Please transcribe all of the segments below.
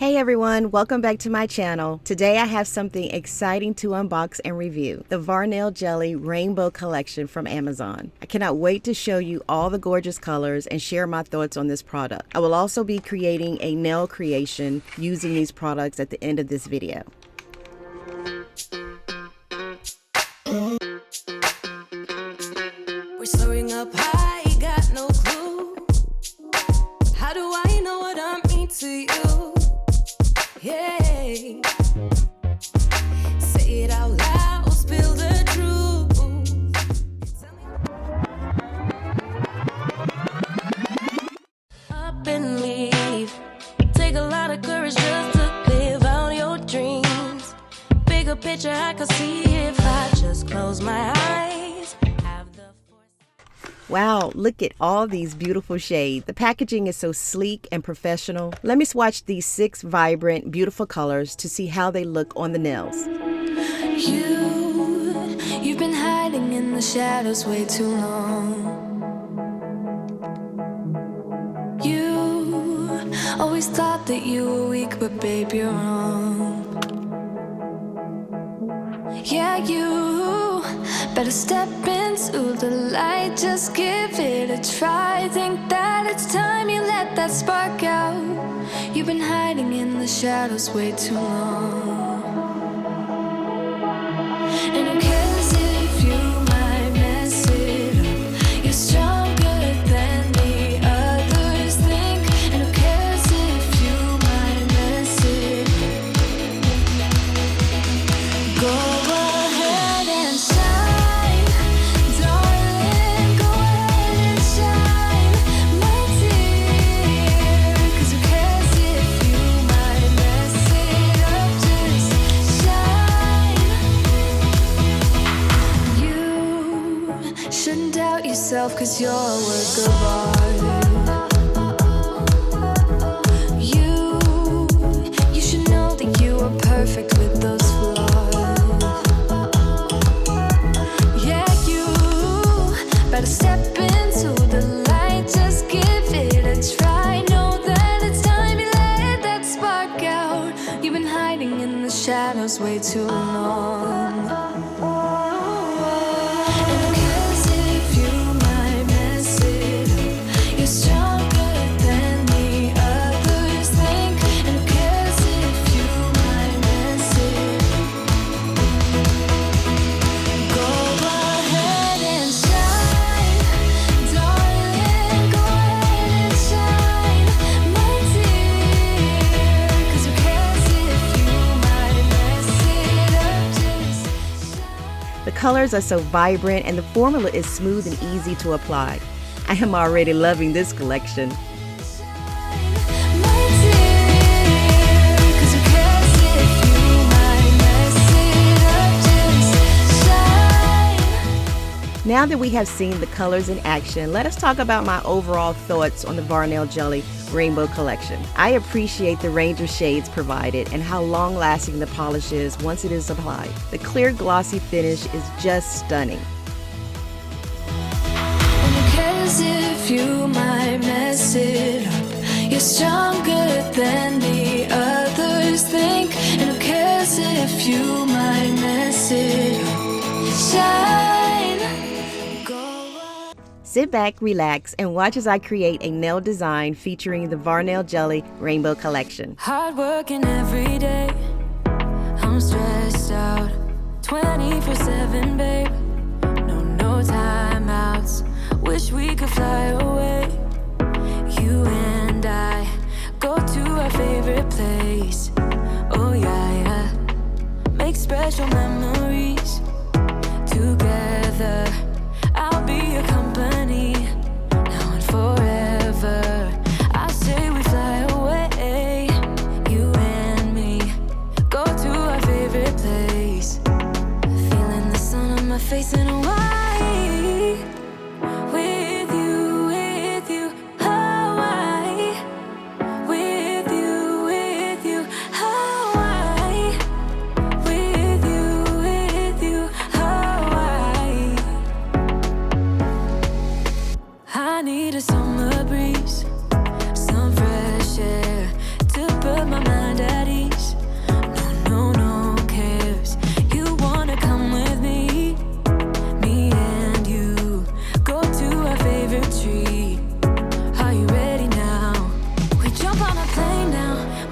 Hey everyone, welcome back to my channel. Today I have something exciting to unbox and review, the VARNAIL Jelly Rainbow Collection from Amazon. I cannot wait to show you all the gorgeous colors and share my thoughts on this product. I will also be creating a nail creation using these products at the end of this video. We're soaring up high, got no clue. How do I know what I mean to you? Yeah. Say it out loud, spill the truth. Up and leave. Take a lot of courage just to live out your dreams. Bigger picture I could see if I just close my eyes. Wow, look at all these beautiful shades. The packaging is so sleek and professional. Let me swatch these 6 vibrant, beautiful colors to see how they look on the nails. You've been hiding in the shadows way too long. You always thought that you were weak, but babe, you're wrong. Yeah, you better step into the light, just give it a try. Think that it's time you let that spark out. You've been hiding in the shadows way too long. And who cares if you might mess it up? You're stronger than the others think. And who cares if you might mess it up? Go cause you're a work of art. You should know that you are perfect with those flaws. Yeah, you better step into the light, just give it a try. Know that it's time you let that spark out. You've been hiding in the shadows way too long. The colors are so vibrant and the formula is smooth and easy to apply. I am already loving this collection. Now that we have seen the colors in action, let us talk about my overall thoughts on the VARNAIL Jelly Rainbow Collection. I appreciate the range of shades provided and how long-lasting the polish is once it is applied. The clear glossy finish is just stunning. And who cares if you might mess it up? You're stronger than the others think. And who cares if you might mess it up? Shine. Sit back, relax, and watch as I create a nail design featuring the VARNAIL Jelly Rainbow Collection. Hard working every day, I'm stressed out 24/7, babe. No timeouts, wish we could fly away. You and I go to our favorite place. Oh yeah, make special memories together. I'll be your company now and forever. I say we fly away, you and me, go to our favorite place. Feeling the sun on my face in Hawaii. With you, Hawaii. With you, Hawaii. With you, Hawaii.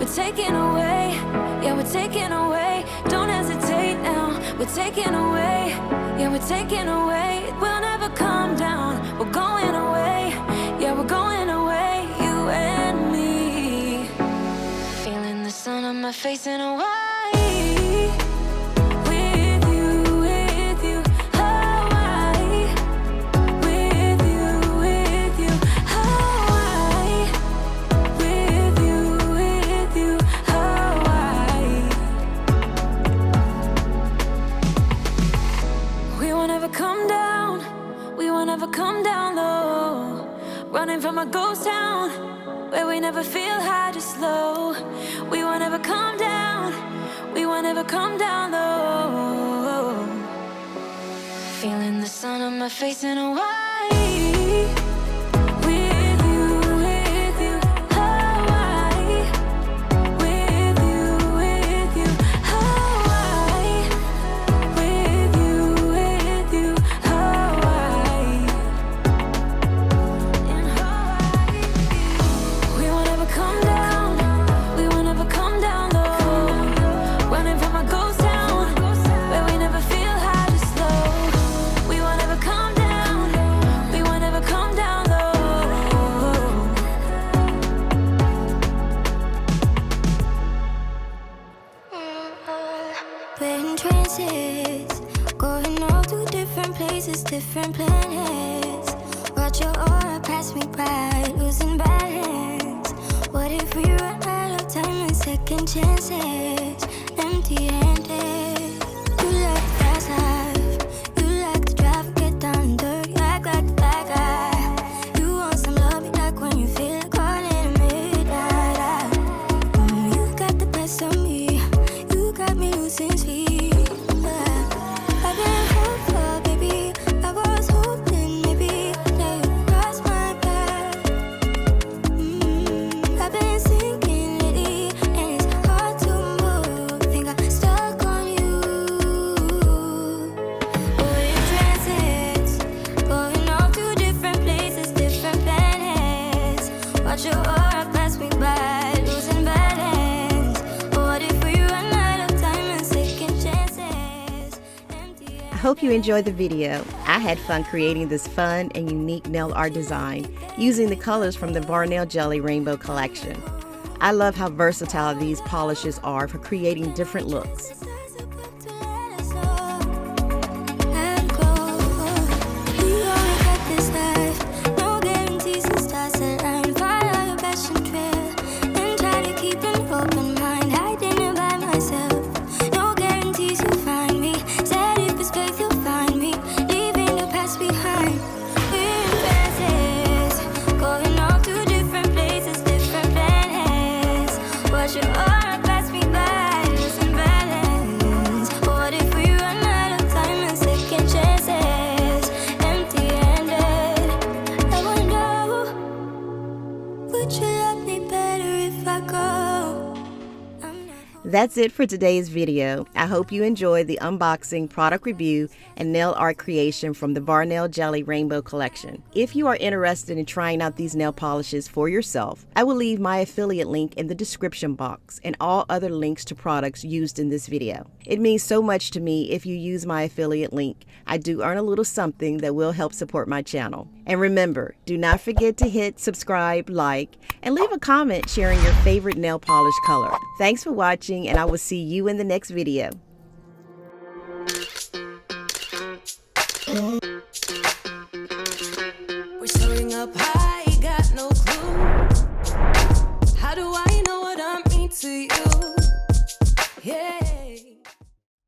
we're taking away. Yeah, we're taking away. Don't hesitate now. We're taking away. Yeah, we're taking away. We'll never come down. We're going away. Yeah, we're going away. You and me. Feeling the sun on my face in Hawaii. Come down low, running from a ghost town where we never feel high, just low. We won't ever come down, we won't ever come down low. Feeling the sun on my face in Hawaii. Different planets. Watch your aura pass me by, losing balance. What if we run out of time and second chances? Empty-handed. You like the fast life, you like the drive, get down and dirty, act like the bad guy. You want some love, you like when you feel like calling at midnight. You got the best of me, you got me losing sleep. I've been hopeful, baby. I was hoping maybe that you'd cross my path. I've been sinking lately, and it's hard to move. Think I'm stuck on you. We're in transits, going off to different places, different planets. Watch your aura pass me by, losing balance. What if we run out of time and second chances? I hope you enjoyed the video. I had fun creating this fun and unique nail art design using the colors from the VARNAIL Jelly Rainbow Collection. I love how versatile these polishes are for creating different looks. That's it for today's video. I hope you enjoyed the unboxing, product review, and nail art creation from the VARNAIL Jelly Rainbow Collection. If you are interested in trying out these nail polishes for yourself, I will leave my affiliate link in the description box and all other links to products used in this video. It means so much to me if you use my affiliate link. I do earn a little something that will help support my channel. And remember, do not forget to hit subscribe, like, and leave a comment sharing your favorite nail polish color. Thanks for watching, and I will see you in the next video. We're soaring up high, got no clue. How do I know what I mean to you? Yeah.